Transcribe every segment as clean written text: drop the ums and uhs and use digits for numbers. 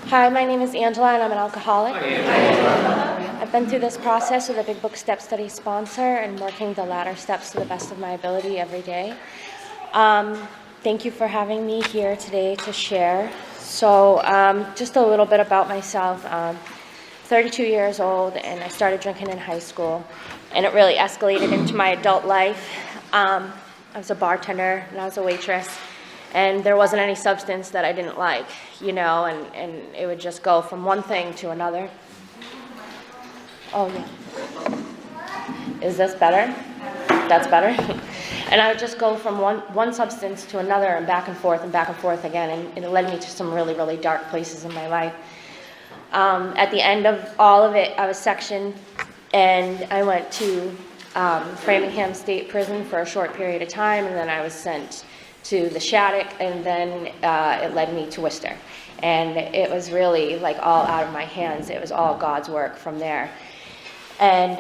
Hi, my name is Angela, and I'm an alcoholic. Hi, Angela. I've been through this process with a Big Book Step Study sponsor and working the latter steps to the best of my ability every day. Thank you for having me here today to share. So just a little bit about myself. 32 years old, and I started drinking in high school, and it really escalated into my adult life. I was a bartender, and I was a waitress, and there wasn't any substance that I didn't like, and it would just go from one thing to another. Oh, yeah. Is this better? That's better? And I would just go from one substance to another and back and forth again, and it led me to some really, really dark places in my life. At the end of all of it, I was sectioned, and I went to Framingham State Prison for a short period of time, and then I was sent to the Shattuck, and then it led me to Worcester. And it was really like all out of my hands. It was all God's work from there. And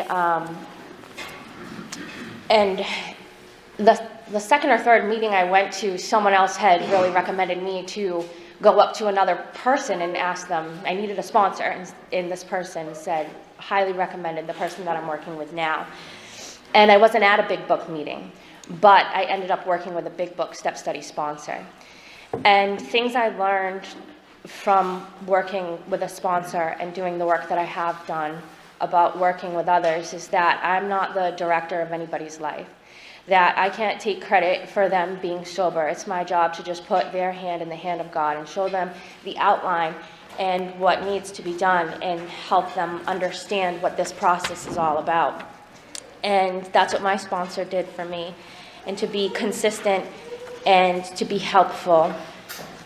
the second or third meeting I went to, someone else had really recommended me to go up to another person and ask them. I needed a sponsor, and this person said, highly recommended the person that I'm working with now. And I wasn't at a Big Book meeting, but I ended up working with a Big Book Step Study sponsor. And things I learned from working with a sponsor and doing the work that I have done about working with others is that I'm not the director of anybody's life, that I can't take credit for them being sober. It's my job to just put their hand in the hand of God and show them the outline and what needs to be done and help them understand what this process is all about. And that's what my sponsor did for me, and to be consistent and to be helpful.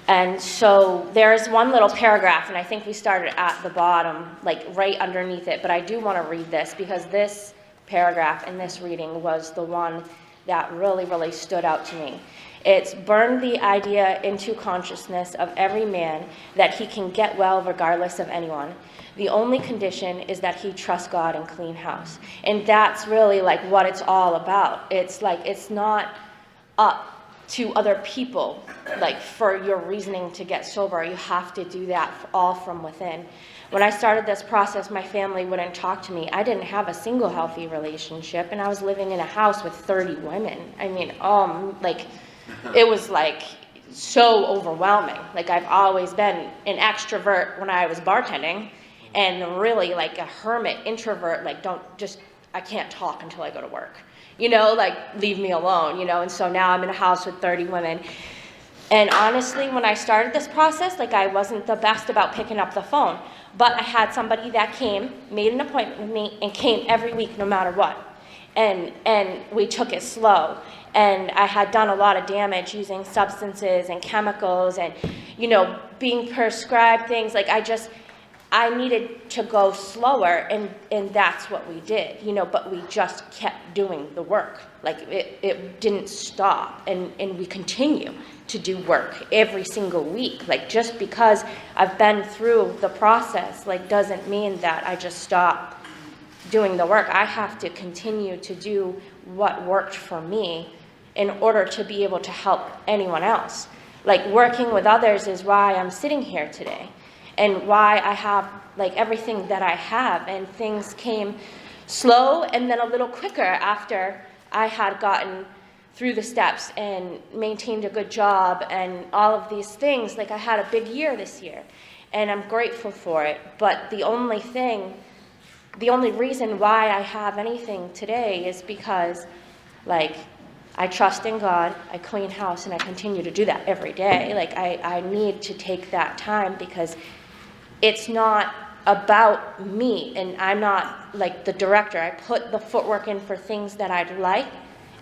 And so there's one little paragraph, and I think we started at the bottom, like right underneath it, but I do want to read this because this paragraph in this reading was the one that really, really stood out to me. It's burned the idea into consciousness of every man that he can get well regardless of anyone. The only condition is that he trusts God and clean house. And that's really like what it's all about. It's like it's not up to other people, like for your reasoning to get sober. You have to do that all from within. When I started this process, my family wouldn't talk to me. I didn't have a single healthy relationship, and I was living in a house with 30 women. I mean, it was like so overwhelming. Like I've always been an extrovert when I was bartending, and really like a hermit introvert, like I can't talk until I go to work. Like leave me alone, and so now I'm in a house with 30 women. And honestly, when I started this process, like I wasn't the best about picking up the phone, but I had somebody that came, made an appointment with me, and came every week no matter what. And we took it slow. And I had done a lot of damage using substances and chemicals and, being prescribed things. Like I needed to go slower, and that's what we did, but we just kept doing the work. Like it didn't stop, and we continue to do work every single week. Like just because I've been through the process, like doesn't mean that I just stop doing the work. I have to continue to do what worked for me in order to be able to help anyone else. Like working with others is why I'm sitting here today, and why I have like everything that I have. And things came slow and then a little quicker after I had gotten through the steps and maintained a good job and all of these things. Like I had a big year this year, and I'm grateful for it. But the only reason why I have anything today is because like I trust in God, I clean house, and I continue to do that every day. Like I need to take that time because it's not about me, and I'm not like the director. I put the footwork in for things that I'd like,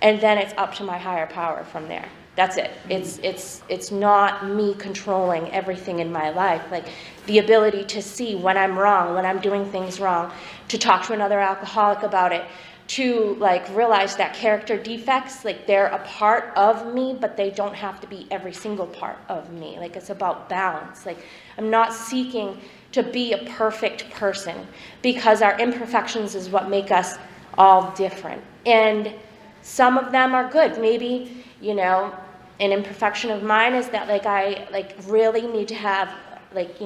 and then it's up to my higher power from there. That's it. It's not me controlling everything in my life. Like the ability to see when I'm wrong, when I'm doing things wrong, to talk to another alcoholic about it, to like realize that character defects, like they're a part of me, but they don't have to be every single part of me. Like it's about balance. Like I'm not seeking to be a perfect person, because our imperfections is what make us all different. And some of them are good. Maybe, an imperfection of mine is that I really need to have like,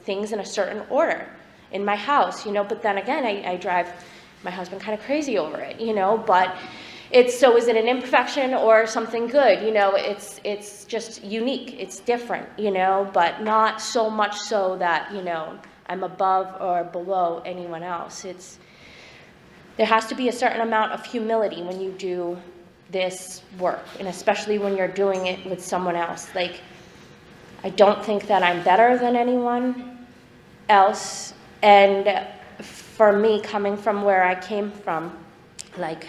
things in a certain order in my house, but then again, I drive my husband kind of crazy over it, but so is it an imperfection or something good? It's just unique, it's different, but not so much so that, I'm above or below anyone else. There has to be a certain amount of humility when you do this work, and especially when you're doing it with someone else. Like, I don't think that I'm better than anyone else, and for me, coming from where I came from, like,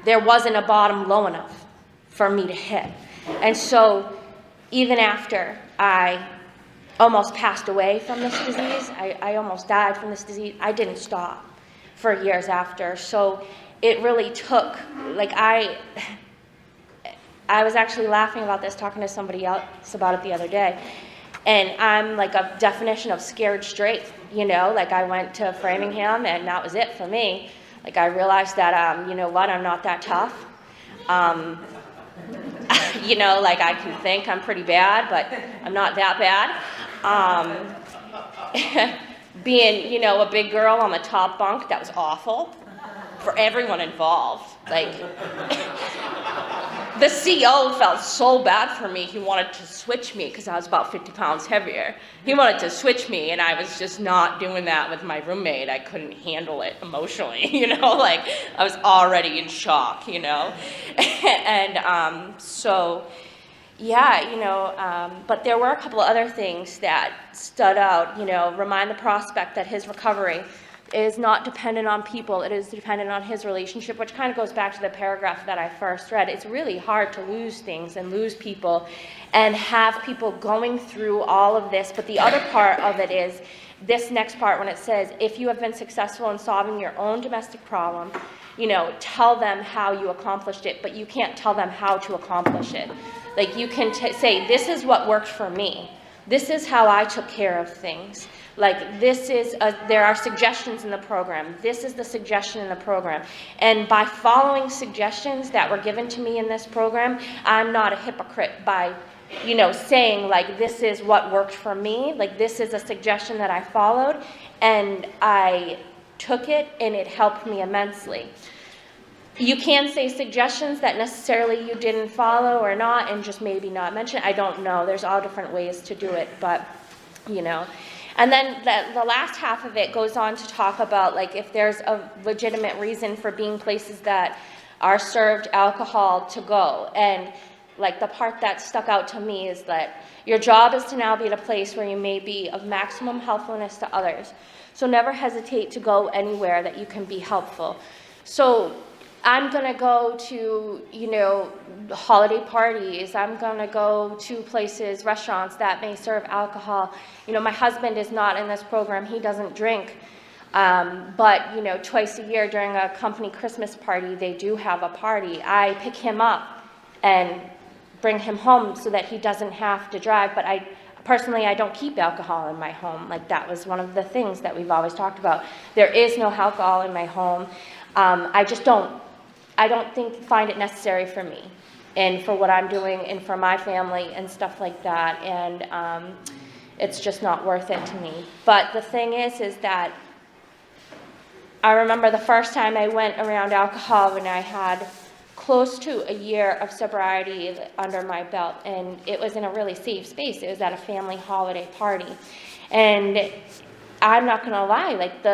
there wasn't a bottom low enough for me to hit. And so even after I almost passed away from this disease, I almost died from this disease, I didn't stop for years after. So it really took, like, I was actually laughing about this, talking to somebody else about it the other day, and I'm like a definition of scared straight, like I went to Framingham and that was it for me. Like, I realized that, you know what, I'm not that tough. Like, I can think I'm pretty bad, but I'm not that bad. Being, a big girl on the top bunk, that was awful for everyone involved. Like, the CO felt so bad for me, he wanted to switch me because I was about 50 pounds heavier. He wanted to switch me, and I was just not doing that with my roommate. I couldn't handle it emotionally, like, I was already in shock, And so, yeah, but there were a couple of other things that stood out, remind the prospect that his recovery is not dependent on people, it is dependent on his relationship, which kind of goes back to the paragraph that I first read. It's really hard to lose things and lose people and have people going through all of this, but the other part of it is this next part when it says, if you have been successful in solving your own domestic problem, tell them how you accomplished it, but you can't tell them how to accomplish it. Like, you can say, this is what worked for me. This is how I took care of things. Like, there are suggestions in the program. This is the suggestion in the program. And by following suggestions that were given to me in this program, I'm not a hypocrite by, saying, like, this is what worked for me. Like, this is a suggestion that I followed, and I took it, and it helped me immensely. You can say suggestions that necessarily you didn't follow or not, and just maybe not mention. I don't know. There's all different ways to do it, but, And then the last half of it goes on to talk about, like, if there's a legitimate reason for being places that are served alcohol to go. And, like, the part that stuck out to me is that your job is to now be at a place where you may be of maximum helpfulness to others. So never hesitate to go anywhere that you can be helpful. So I'm going to go to, holiday parties. I'm going to go to places, restaurants that may serve alcohol. My husband is not in this program. He doesn't drink. But, twice a year during a company Christmas party, they do have a party. I pick him up and bring him home so that he doesn't have to drive. But personally, I don't keep alcohol in my home. Like, that was one of the things that we've always talked about. There is no alcohol in my home. I don't find it necessary for me and for what I'm doing and for my family and stuff like that. And it's just not worth it to me. But the thing is that I remember the first time I went around alcohol when I had close to a year of sobriety under my belt, and it was in a really safe space. It was at a family holiday party. And I'm not going to lie, like,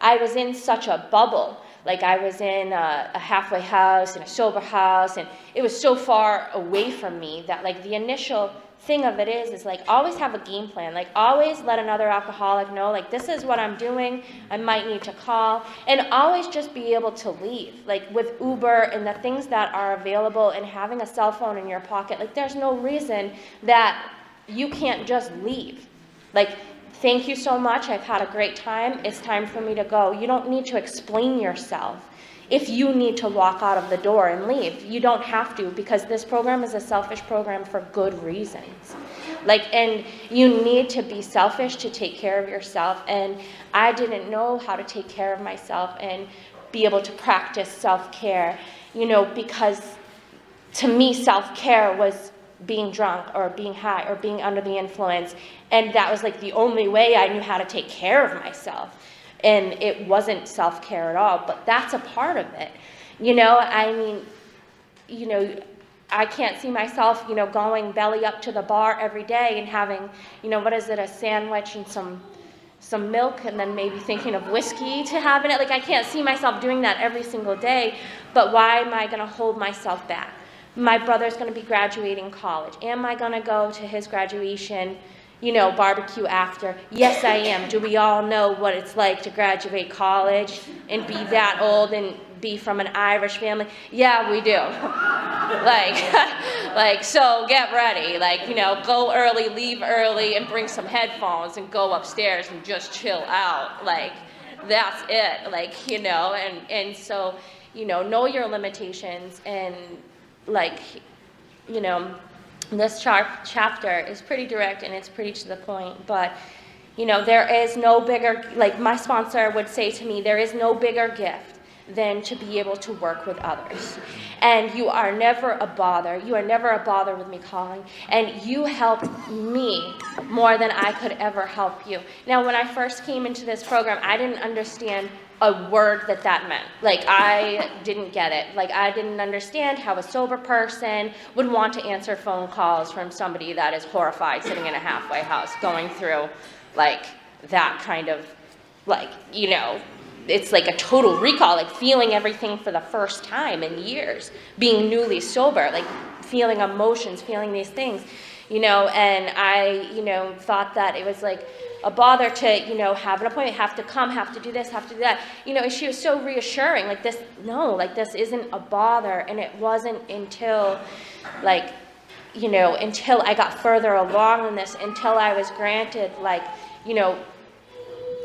I was in such a bubble. Like, I was in a halfway house and a sober house, and it was so far away from me that, like, the initial thing of it is like, always have a game plan. Like, always let another alcoholic know, like, this is what I'm doing, I might need to call, and always just be able to leave. Like, with Uber and the things that are available and having a cell phone in your pocket, like, there's no reason that you can't just leave. Like, thank you so much, I've had a great time, it's time for me to go. You don't need to explain yourself. If you need to walk out of the door and leave, you don't have to, because this program is a selfish program for good reasons. Like, and you need to be selfish to take care of yourself. And I didn't know how to take care of myself and be able to practice self-care, because to me, self-care was being drunk or being high or being under the influence. And that was like the only way I knew how to take care of myself. And it wasn't self-care at all, but that's a part of it. You know, I mean, you know, I can't see myself, you know, going belly up to the bar every day and having, you know, what is it, a sandwich and some milk and then maybe thinking of whiskey to have in it. Like, I can't see myself doing that every single day, but why am I going to hold myself back? My brother's going to be graduating college. Am I going to go to his graduation, you know, barbecue after? Yes, I am. Do we all know what it's like to graduate college and be that old and be from an Irish family? Yeah, we do. like, so get ready. Like, you know, go early, leave early, and bring some headphones and go upstairs and just chill out. Like, that's it. Like, you know, and so, you know your limitations. And, like, you know, this chapter is pretty direct and it's pretty to the point, but, you know, there is no bigger, like my sponsor would say to me, there is no bigger gift than to be able to work with others. And you are never a bother. You are never a bother with me calling. And you helped me more than I could ever help you. Now, when I first came into this program, I didn't understand a word that meant. Like, I didn't get it. Like, I didn't understand how a sober person would want to answer phone calls from somebody that is horrified sitting in a halfway house going through, like, that kind of, like, you know, it's like a total recall, like feeling everything for the first time in years, being newly sober, like feeling emotions, feeling these things, you know, and I, you know, thought that it was like a bother to, you know, have an appointment, have to come, have to do this, have to do that, you know, and she was so reassuring, like this, no, like this isn't a bother. And it wasn't until, like, you know, until I got further along in this, until I was granted, like, you know,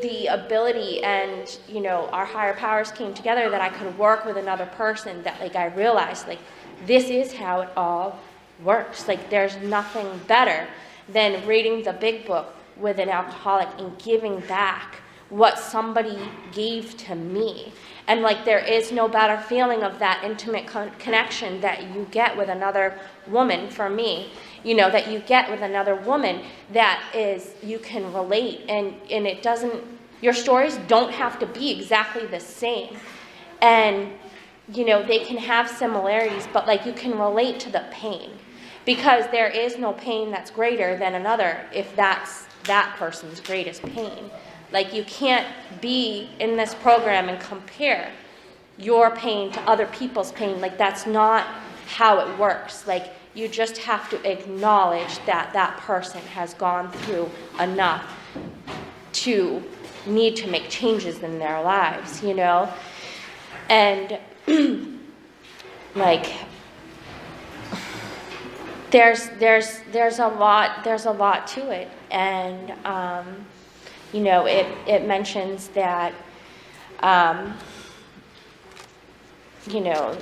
the ability and, you know, our higher powers came together that I could work with another person, that, like, I realized, like, this is how it all works. Like, there's nothing better than reading the big book with an alcoholic and giving back what somebody gave to me. And, like, there is no better feeling of that intimate connection that you get with another woman, for me, you know, that you get with another woman that is, you can relate, and it doesn't, your stories don't have to be exactly the same. And, you know, they can have similarities, but, like, you can relate to the pain, because there is no pain that's greater than another if that's that person's greatest pain. Like, you can't be in this program and compare your pain to other people's pain. Like, that's not how it works. Like, you just have to acknowledge that that person has gone through enough to need to make changes in their lives, you know? And, like, there's a lot to it. And, you know, it mentions that, you know,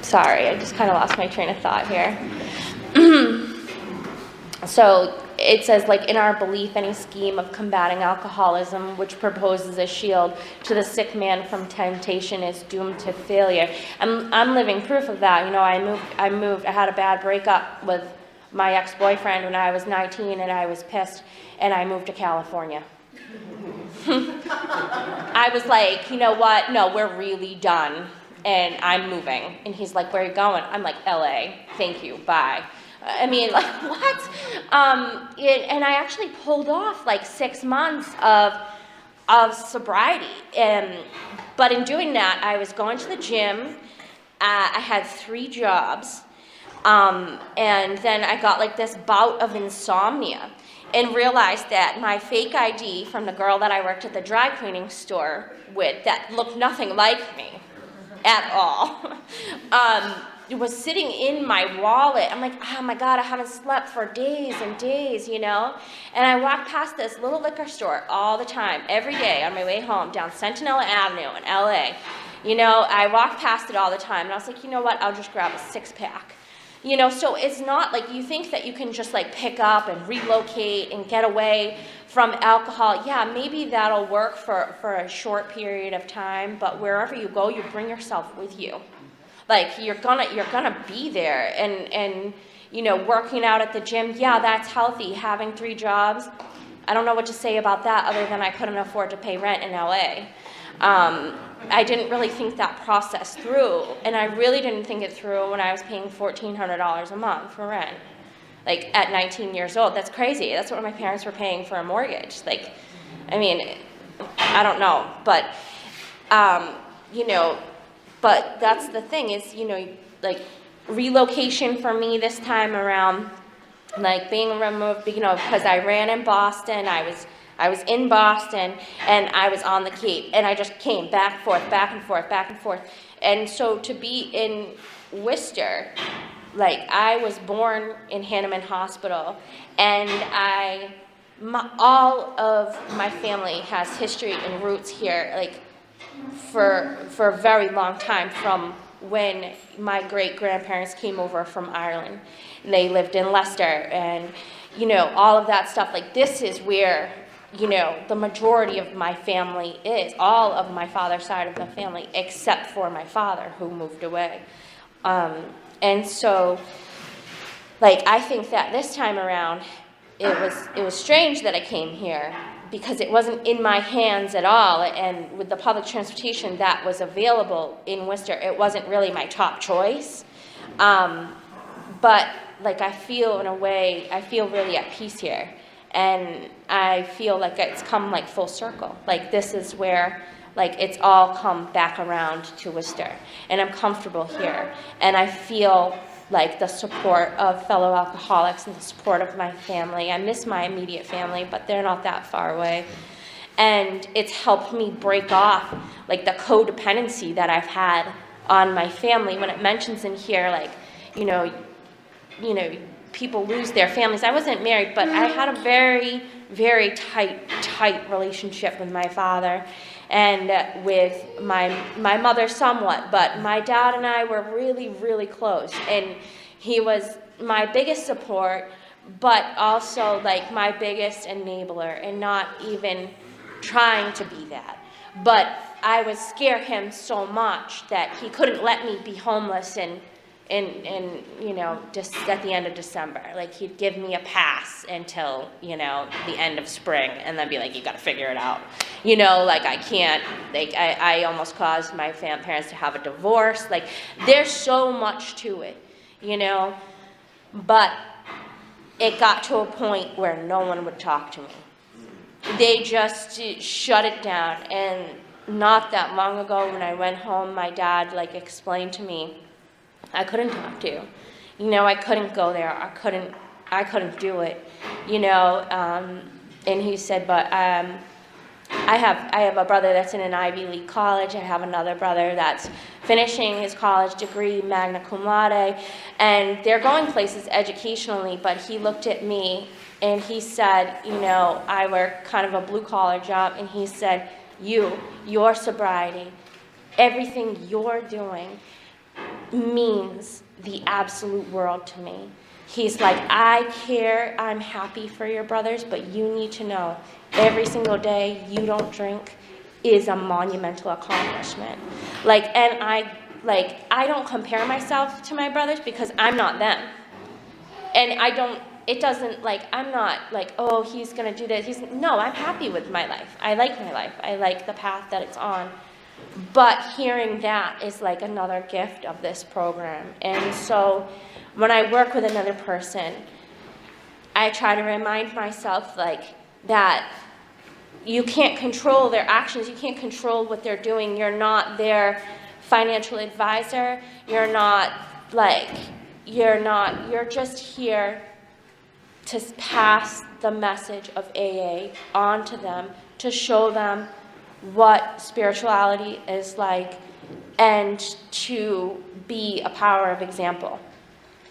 sorry, I just kind of lost my train of thought here. So it says, like, in our belief, any scheme of combating alcoholism which proposes a shield to the sick man from temptation is doomed to failure. I'm living proof of that. You know, I had a bad breakup with my ex-boyfriend when I was 19, and I was pissed, and I moved to California. I was like, you know what? No, we're really done, and I'm moving. And he's like, where are you going? I'm like, LA. Thank you. Bye. I mean, like, what? And I actually pulled off like 6 months of sobriety. But in doing that, I was going to the gym. I had 3 jobs. And then I got like this bout of insomnia and realized that my fake ID from the girl that I worked at the dry cleaning store with, that looked nothing like me at all, it was sitting in my wallet. I'm like, oh my God, I haven't slept for days and days, you know? And I walked past this little liquor store all the time, every day on my way home down Sentinel Avenue in LA. You know, I walked past it all the time, and I was like, you know what, I'll just grab a 6-pack. You know, so it's not like you think that you can just like pick up and relocate and get away from alcohol. Yeah, maybe that'll work for a short period of time, but wherever you go, you bring yourself with you. Like, you're gonna be there, and, you know, working out at the gym, yeah, that's healthy. Having 3 jobs, I don't know what to say about that other than I couldn't afford to pay rent in LA. I didn't really think that process through, and I really didn't think it through when I was paying $1,400 a month for rent. Like, at 19 years old, that's crazy. That's what my parents were paying for a mortgage. Like, I mean, I don't know, but, you know, but that's the thing is, you know, like, relocation for me this time around, like, being removed, you know, because I ran in Boston, I was in Boston, and I was on the Cape, and I just came back and forth, back and forth, back and forth. And so to be in Worcester, like, I was born in Hahnemann Hospital, and all of my family has history and roots here, like, for a very long time, from when my great-grandparents came over from Ireland. They lived in Leicester, and, you know, all of that stuff. Like, this is where, you know, the majority of my family is, all of my father's side of the family, except for my father, who moved away. And so, like, I think that this time around, it was strange that I came here, because it wasn't in my hands at all, and with the public transportation that was available in Worcester, it wasn't really my top choice. But, like, I feel, in a way, I feel really at peace here, and I feel like it's come, like, full circle. Like, this is where, like, it's all come back around to Worcester, and I'm comfortable here, and I feel like the support of fellow alcoholics and the support of my family. I miss my immediate family, but they're not that far away. And it's helped me break off, like, the codependency that I've had on my family. When it mentions in here, like, you know, people lose their families. I wasn't married, but I had a very, very tight relationship with my father, and with my mother somewhat, but my dad and I were really, really close, and he was my biggest support, but also, like, my biggest enabler, and not even trying to be that. But I would scare him so much that he couldn't let me be homeless and you know, just at the end of December. Like, he'd give me a pass until, you know, the end of spring, and then be like, you gotta figure it out. You know, like, I can't, like, I almost caused my parents to have a divorce. Like, there's so much to it, you know, but it got to a point where no one would talk to me. They just shut it down, and not that long ago when I went home, my dad, like, explained to me, I couldn't talk to you. You know, I couldn't go there. I couldn't do it. You know, and he said, but I have a brother that's in an Ivy League college. I have another brother that's finishing his college degree, magna cum laude, and they're going places educationally. But he looked at me and he said, you know, I work kind of a blue collar job, and he said, your sobriety, everything you're doing means the absolute world to me. He's like, I care, I'm happy for your brothers, but you need to know every single day you don't drink is a monumental accomplishment. Like, and I don't compare myself to my brothers, because I'm not them. And it doesn't, like, I'm not like, oh, he's gonna do this. No, I'm happy with my life. I like my life. I like the path that it's on. But hearing that is like another gift of this program. And so when I work with another person, I try to remind myself, like, that you can't control their actions. You can't control what they're doing. You're not their financial advisor. You're just here to pass the message of AA on to them, to show them what spirituality is like, and to be a power of example.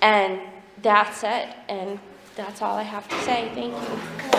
And that's it, and that's all I have to say. Thank you.